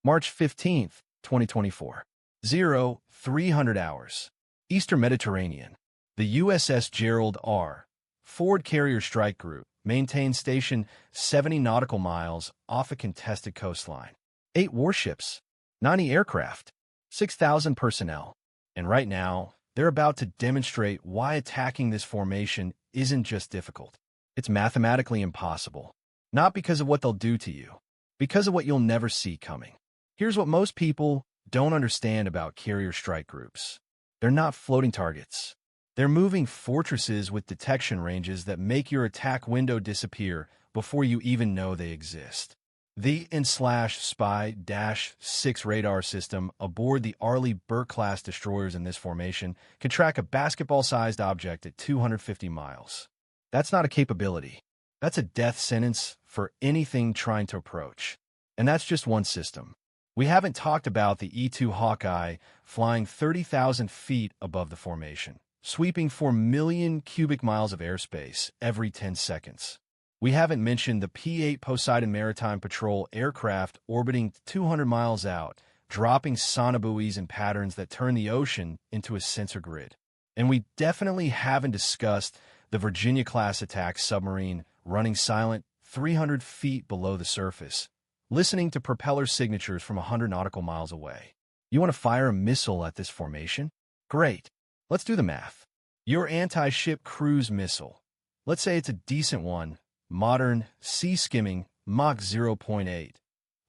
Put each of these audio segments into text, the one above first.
March 15th, 2024. 0300 hours. Eastern Mediterranean. The USS Gerald R. Ford Carrier Strike Group maintains station 70 nautical miles off a contested coastline. 8 warships, 90 aircraft, 6,000 personnel. And right now, they're about to demonstrate why attacking this formation isn't just difficult. It's mathematically impossible. Not because of what they'll do to you, because of what you'll never see coming. Here's what most people don't understand about carrier strike groups. They're not floating targets. They're moving fortresses with detection ranges that make your attack window disappear before you even know they exist. The Spy-6 radar system aboard the Arleigh Burke-class destroyers in this formation can track a basketball-sized object at 250 miles. That's not a capability. That's a death sentence for anything trying to approach. And that's just one system. We haven't talked about the E-2 Hawkeye flying 30,000 feet above the formation, sweeping 4 million cubic miles of airspace every 10 seconds. We haven't mentioned the P-8 Poseidon Maritime Patrol aircraft orbiting 200 miles out, dropping sonobuoys and patterns that turn the ocean into a sensor grid. And we definitely haven't discussed the Virginia-class attack submarine running silent 300 feet below the surface, listening to propeller signatures from 100 nautical miles away. You want to fire a missile at this formation? Great. Let's do the math. Your anti-ship cruise missile. Let's say it's a decent one, modern, sea-skimming, Mach 0.8.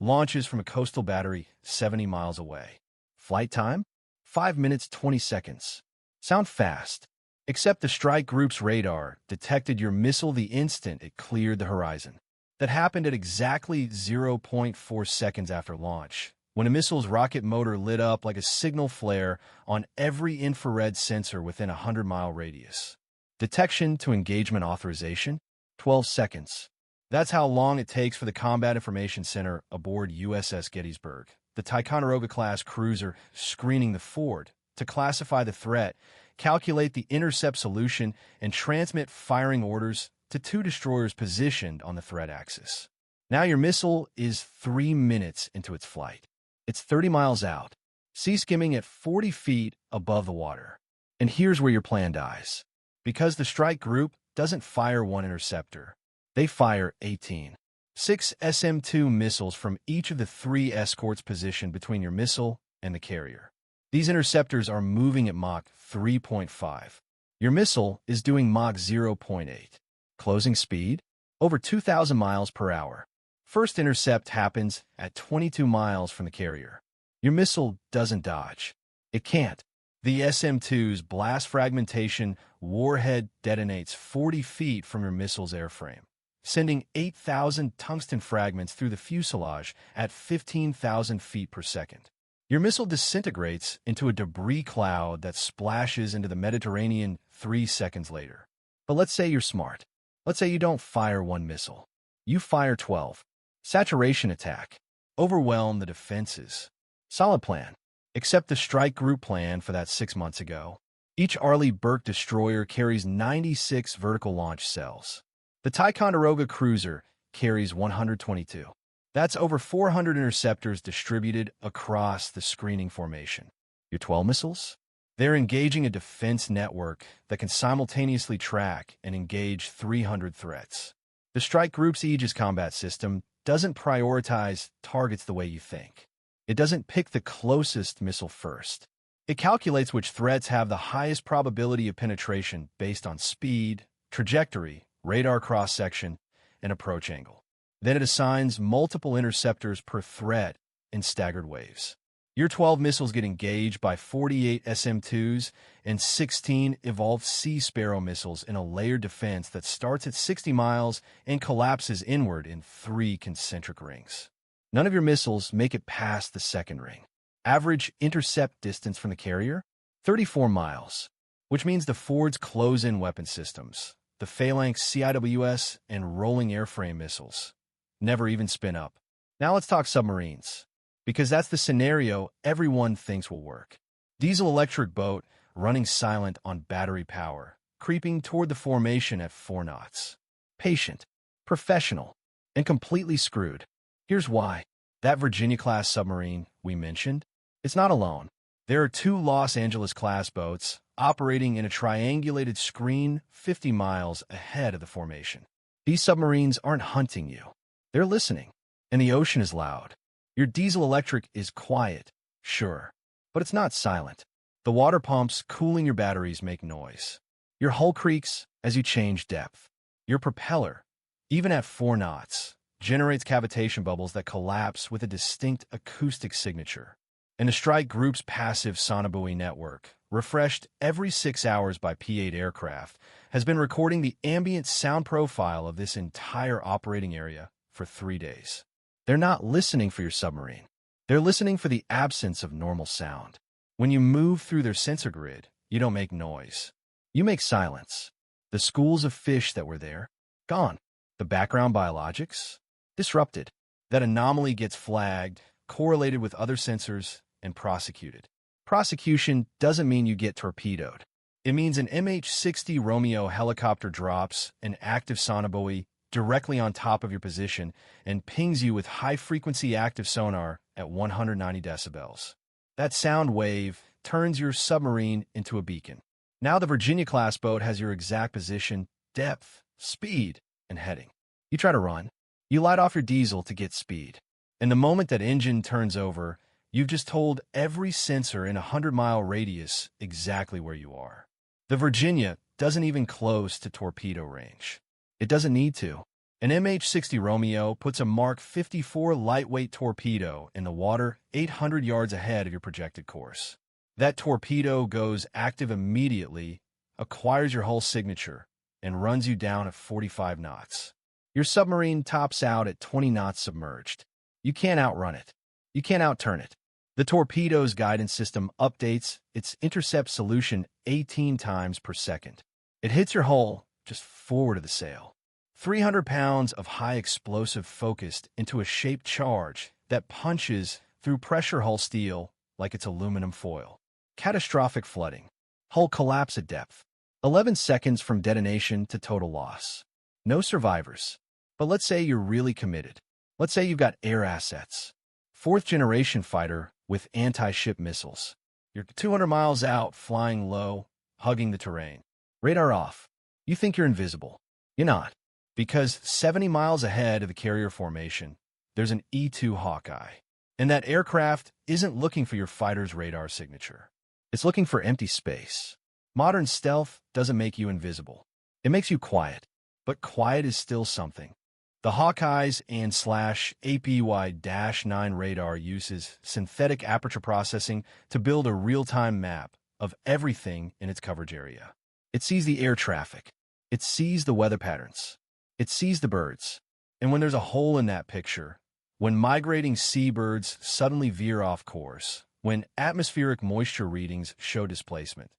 Launches from a coastal battery 70 miles away. Flight time? 5 minutes 20 seconds. Sound fast. Except the strike group's radar detected your missile the instant it cleared the horizon. That happened at exactly 0.4 seconds after launch, when a missile's rocket motor lit up like a signal flare on every infrared sensor within a 100-mile radius. Detection to engagement authorization? 12 seconds. That's how long it takes for the Combat Information Center aboard USS Gettysburg, the Ticonderoga-class cruiser screening the Ford, to classify the threat, calculate the intercept solution, and transmit firing orders to 2 destroyers positioned on the threat axis. Now your missile is 3 minutes into its flight. It's 30 miles out, sea skimming at 40 feet above the water. And here's where your plan dies. Because the strike group doesn't fire 1 interceptor. They fire 18. 6 SM-2 missiles from each of the 3 escorts positioned between your missile and the carrier. These interceptors are moving at Mach 3.5. Your missile is doing Mach 0.8. Closing speed? Over 2,000 miles per hour. First intercept happens at 22 miles from the carrier. Your missile doesn't dodge. It can't. The SM-2's blast fragmentation warhead detonates 40 feet from your missile's airframe, sending 8,000 tungsten fragments through the fuselage at 15,000 feet per second. Your missile disintegrates into a debris cloud that splashes into the Mediterranean 3 seconds later. But let's say you're smart. Let's say you don't fire 1 missile. You fire 12. Saturation attack. Overwhelm the defenses. Solid plan. Except the strike group plan for that 6 months ago. Each Arleigh Burke destroyer carries 96 vertical launch cells. The Ticonderoga cruiser carries 122. That's over 400 interceptors distributed across the screening formation. Your 12 missiles? They're engaging a defense network that can simultaneously track and engage 300 threats. The strike group's Aegis combat system doesn't prioritize targets the way you think. It doesn't pick the closest missile first. It calculates which threats have the highest probability of penetration based on speed, trajectory, radar cross-section, and approach angle. Then it assigns multiple interceptors per threat in staggered waves. Your 12 missiles get engaged by 48 SM-2s and 16 evolved Sea Sparrow missiles in a layered defense that starts at 60 miles and collapses inward in 3 concentric rings. None of your missiles make it past the second ring. Average intercept distance from the carrier? 34 miles, which means the Ford's close-in weapon systems, the Phalanx CIWS and rolling airframe missiles, never even spin up. Now let's talk submarines, because that's the scenario everyone thinks will work. Diesel-electric boat running silent on battery power, creeping toward the formation at 4 knots. Patient, professional, and completely screwed. Here's why. That Virginia-class submarine we mentioned, it's not alone. There are two Los Angeles-class boats operating in a triangulated screen 50 miles ahead of the formation. These submarines aren't hunting you. They're listening. And the ocean is loud. Your diesel-electric is quiet, sure, but it's not silent. The water pumps cooling your batteries make noise. Your hull creaks as you change depth. Your propeller, even at 4 knots, generates cavitation bubbles that collapse with a distinct acoustic signature. And the strike group's passive sonobuoy network, refreshed every 6 hours by P-8 aircraft, has been recording the ambient sound profile of this entire operating area for 3 days. They're not listening for your submarine. They're listening for the absence of normal sound. When you move through their sensor grid, you don't make noise. You make silence. The schools of fish that were there, gone. The background biologics, disrupted. That anomaly gets flagged, correlated with other sensors, and prosecuted. Prosecution doesn't mean you get torpedoed. It means an MH-60 Romeo helicopter drops an active sonobuoy directly on top of your position and pings you with high-frequency active sonar at 190 decibels. That sound wave turns your submarine into a beacon. Now the Virginia-class boat has your exact position, depth, speed, and heading. You try to run. You light off your diesel to get speed. And the moment that engine turns over, you've just told every sensor in a 100-mile radius exactly where you are. The Virginia doesn't even close to torpedo range. It doesn't need to. An MH-60 Romeo puts a Mark 54 lightweight torpedo in the water 800 yards ahead of your projected course. That torpedo goes active immediately, acquires your hull signature, and runs you down at 45 knots. Your submarine tops out at 20 knots submerged. You can't outrun it. You can't outturn it. The torpedo's guidance system updates its intercept solution 18 times per second. It hits your hull just forward of the sail. 300 pounds of high explosive focused into a shaped charge that punches through pressure hull steel like it's aluminum foil. Catastrophic flooding. Hull collapse at depth. 11 seconds from detonation to total loss. No survivors. But let's say you're really committed. Let's say you've got air assets. 4th-generation fighter with anti-ship missiles. You're 200 miles out, flying low, hugging the terrain. Radar off. You think you're invisible. You're not. Because 70 miles ahead of the carrier formation, there's an E-2 Hawkeye. And that aircraft isn't looking for your fighter's radar signature. It's looking for empty space. Modern stealth doesn't make you invisible. It makes you quiet. But quiet is still something. The Hawkeye's APY-9 radar uses synthetic aperture processing to build a real-time map of everything in its coverage area. It sees the air traffic. It sees the weather patterns. It sees the birds. And when there's a hole in that picture, when migrating seabirds suddenly veer off course, when atmospheric moisture readings show displacement,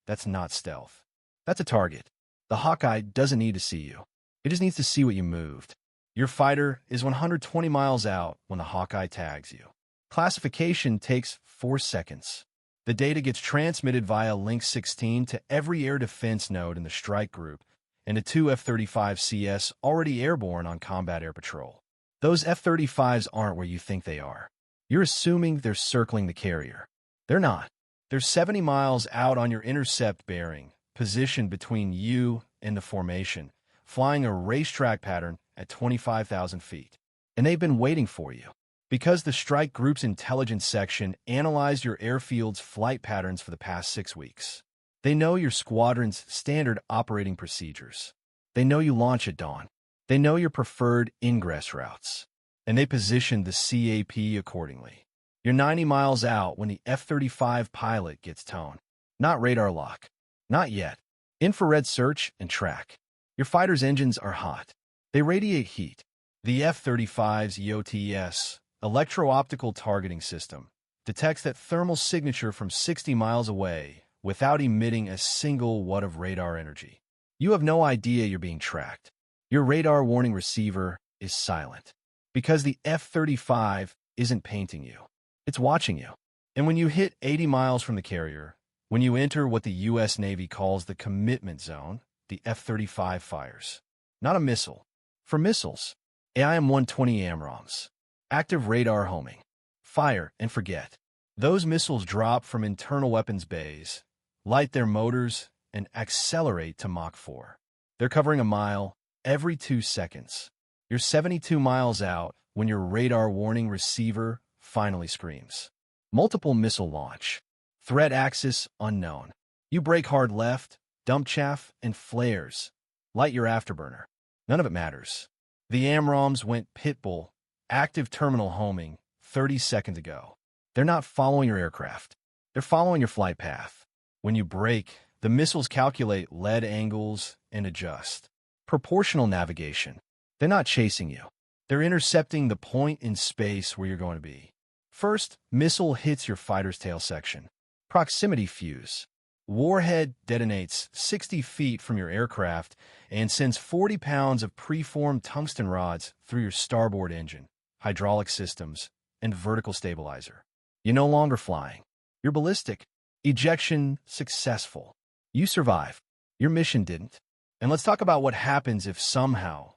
that's not stealth. That's a target. The Hawkeye doesn't need to see you. It just needs to see what you moved. Your fighter is 120 miles out when the Hawkeye tags you. Classification takes 4 seconds. The data gets transmitted via Link 16 to every air defense node in the strike group and to 2 F-35CS already airborne on combat air patrol. Those F-35s aren't where you think they are. You're assuming they're circling the carrier. They're not. They're 70 miles out on your intercept bearing, positioned between you and the formation, flying a racetrack pattern at 25,000 feet. And they've been waiting for you. Because the strike group's intelligence section analyzed your airfield's flight patterns for the past 6 weeks. They know your squadron's standard operating procedures. They know you launch at dawn. They know your preferred ingress routes. And they position the CAP accordingly. You're 90 miles out when the F-35 pilot gets towed. Not radar lock. Not yet. Infrared search and track. Your fighter's engines are hot. They radiate heat. The F-35's EOTS, electro-optical targeting system, detects that thermal signature from 60 miles away without emitting a single watt of radar energy. You have no idea you're being tracked. Your radar warning receiver is silent. Because the F-35 isn't painting you. It's watching you. And when you hit 80 miles from the carrier, when you enter what the U.S. Navy calls the commitment zone, the F-35 fires. Not a missile. For missiles, AIM-120 AMRAAMs. Active radar homing. Fire and forget. Those missiles drop from internal weapons bays, light their motors, and accelerate to Mach 4. They're covering a mile every 2 seconds. You're 72 miles out when your radar warning receiver finally screams. Multiple missile launch. Threat axis unknown. You brake hard left, dump chaff, and flares. Light your afterburner. None of it matters. The AMRAAMs went pitbull, active terminal homing, 30 seconds ago. They're not following your aircraft. They're following your flight path. When you brake, the missiles calculate lead angles and adjust. Proportional navigation. They're not chasing you. They're intercepting the point in space where you're going to be. First, missile hits your fighter's tail section. Proximity fuse. Warhead detonates 60 feet from your aircraft and sends 40 pounds of preformed tungsten rods through your starboard engine, hydraulic systems, and vertical stabilizer. You're no longer flying. You're ballistic. Ejection successful. You survive. Your mission didn't. And let's talk about what happens if somehow,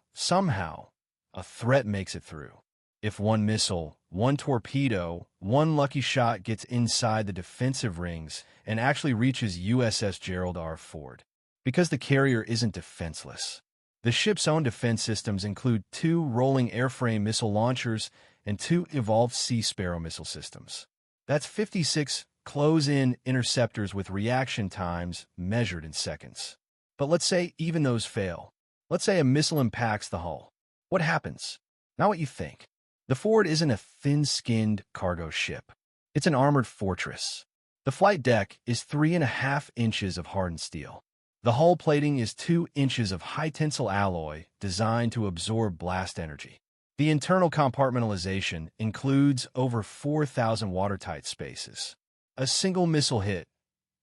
a threat makes it through. If one missile, one torpedo, one lucky shot gets inside the defensive rings and actually reaches USS Gerald R. Ford. Because the carrier isn't defenseless. The ship's own defense systems include 2 rolling airframe missile launchers and 2 evolved Sea Sparrow missile systems. That's 56 close-in interceptors with reaction times measured in seconds. But let's say even those fail. Let's say a missile impacts the hull. What happens? Not what you think. The Ford isn't a thin-skinned cargo ship. It's an armored fortress. The flight deck is 3.5 inches of hardened steel. The hull plating is 2 inches of high-tensile alloy designed to absorb blast energy. The internal compartmentalization includes over 4,000 watertight spaces. A single missile hit,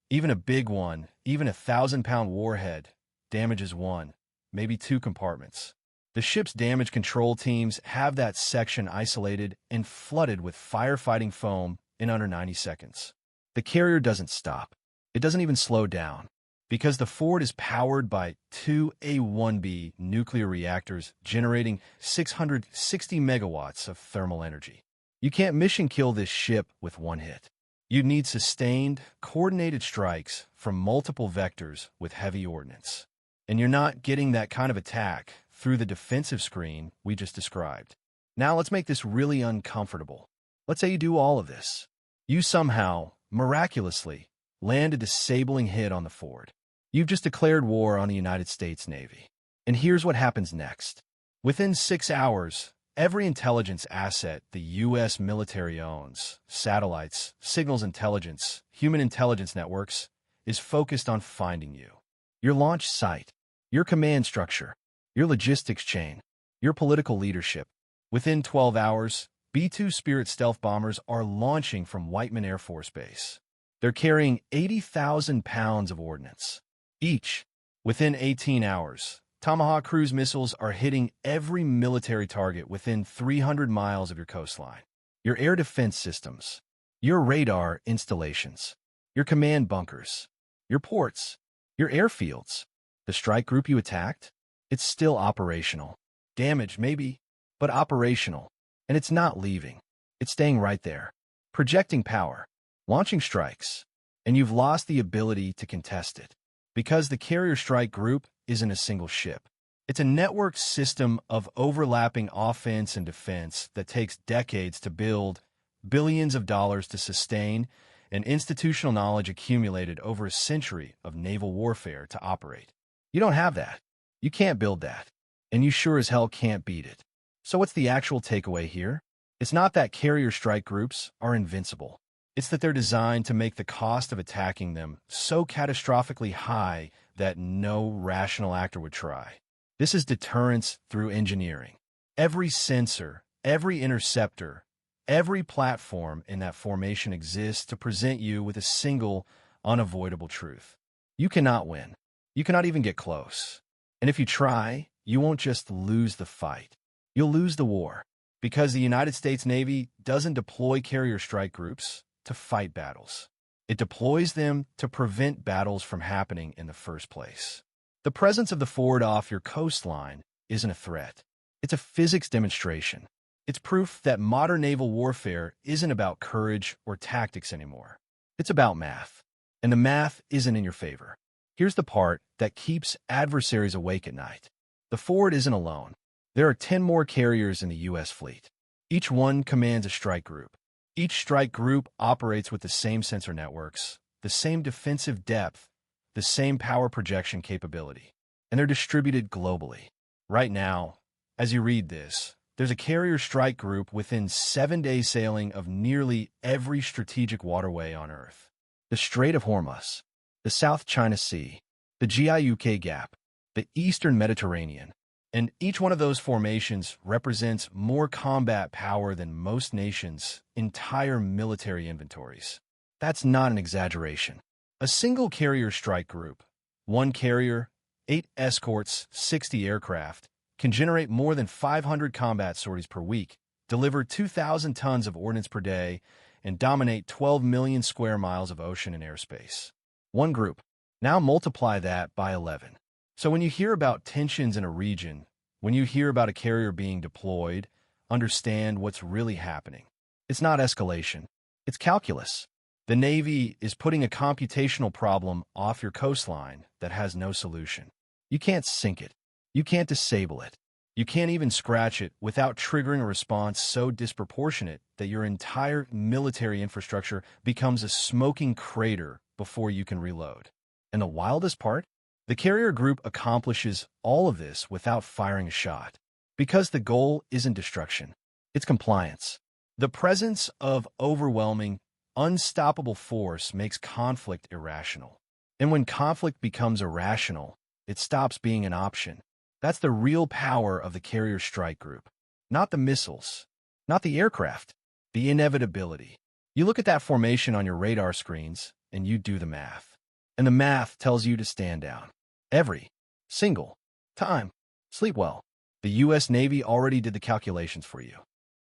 even a big one, even a 1,000-pound warhead, damages 1, maybe 2 compartments. The ship's damage control teams have that section isolated and flooded with firefighting foam in under 90 seconds. The carrier doesn't stop. It doesn't even slow down. Because the Ford is powered by 2 A-1B nuclear reactors generating 660 megawatts of thermal energy. You can't mission kill this ship with one hit. You need sustained, coordinated strikes from multiple vectors with heavy ordnance. And you're not getting that kind of attack through the defensive screen we just described. Now let's make this really uncomfortable. Let's say you do all of this. You somehow, miraculously, land a disabling hit on the Ford. You've just declared war on the United States Navy. And here's what happens next. Within 6 hours, every intelligence asset the U.S. military owns, satellites, signals intelligence, human intelligence networks, is focused on finding you. Your launch site, your command structure, your logistics chain, your political leadership. Within 12 hours, B-2 Spirit stealth bombers are launching from Whiteman Air Force Base. They're carrying 80,000 pounds of ordnance. Each, within 18 hours, Tomahawk cruise missiles are hitting every military target within 300 miles of your coastline. Your air defense systems, your radar installations, your command bunkers, your ports, your airfields. The strike group you attacked? It's still operational. Damaged, maybe, but operational. And it's not leaving. It's staying right there, projecting power, launching strikes, and you've lost the ability to contest it. Because the carrier strike group isn't a single ship. It's a network system of overlapping offense and defense that takes decades to build, billions of dollars to sustain, and institutional knowledge accumulated over a century of naval warfare to operate. You don't have that. You can't build that. And you sure as hell can't beat it. So what's the actual takeaway here? It's not that carrier strike groups are invincible. It's that they're designed to make the cost of attacking them so catastrophically high that no rational actor would try. This is deterrence through engineering. Every sensor, every interceptor, every platform in that formation exists to present you with a single, unavoidable truth. You cannot win. You cannot even get close. And if you try, you won't just lose the fight. You'll lose the war. Because the United States Navy doesn't deploy carrier strike groups to fight battles. It deploys them to prevent battles from happening in the first place. The presence of the Ford off your coastline isn't a threat. It's a physics demonstration. It's proof that modern naval warfare isn't about courage or tactics anymore. It's about math. And the math isn't in your favor. Here's the part that keeps adversaries awake at night. The Ford isn't alone. There are 10 more carriers in the U.S. fleet. Each one commands a strike group. Each strike group operates with the same sensor networks, the same defensive depth, the same power projection capability, and they're distributed globally. Right now, as you read this, there's a carrier strike group within 7-day sailing of nearly every strategic waterway on Earth. The Strait of Hormuz, the South China Sea, the Guadalcanal Gap, the Eastern Mediterranean, and each one of those formations represents more combat power than most nations' entire military inventories. That's not an exaggeration. A single carrier strike group, one carrier, 8 escorts, 60 aircraft, can generate more than 500 combat sorties per week, deliver 2,000 tons of ordnance per day, and dominate 12 million square miles of ocean and airspace. One group. Now multiply that by 11. So when you hear about tensions in a region, when you hear about a carrier being deployed, understand what's really happening. It's not escalation. It's calculus. The Navy is putting a computational problem off your coastline that has no solution. You can't sink it. You can't disable it. You can't even scratch it without triggering a response so disproportionate that your entire military infrastructure becomes a smoking crater before you can reload. And the wildest part? The carrier group accomplishes all of this without firing a shot. Because the goal isn't destruction. It's compliance. The presence of overwhelming, unstoppable force makes conflict irrational. And when conflict becomes irrational, it stops being an option. That's the real power of the carrier strike group. Not the missiles, not the aircraft, the inevitability. You look at that formation on your radar screens, and you do the math. And the math tells you to stand down. Every single time. Sleep well. The U.S. Navy already did the calculations for you.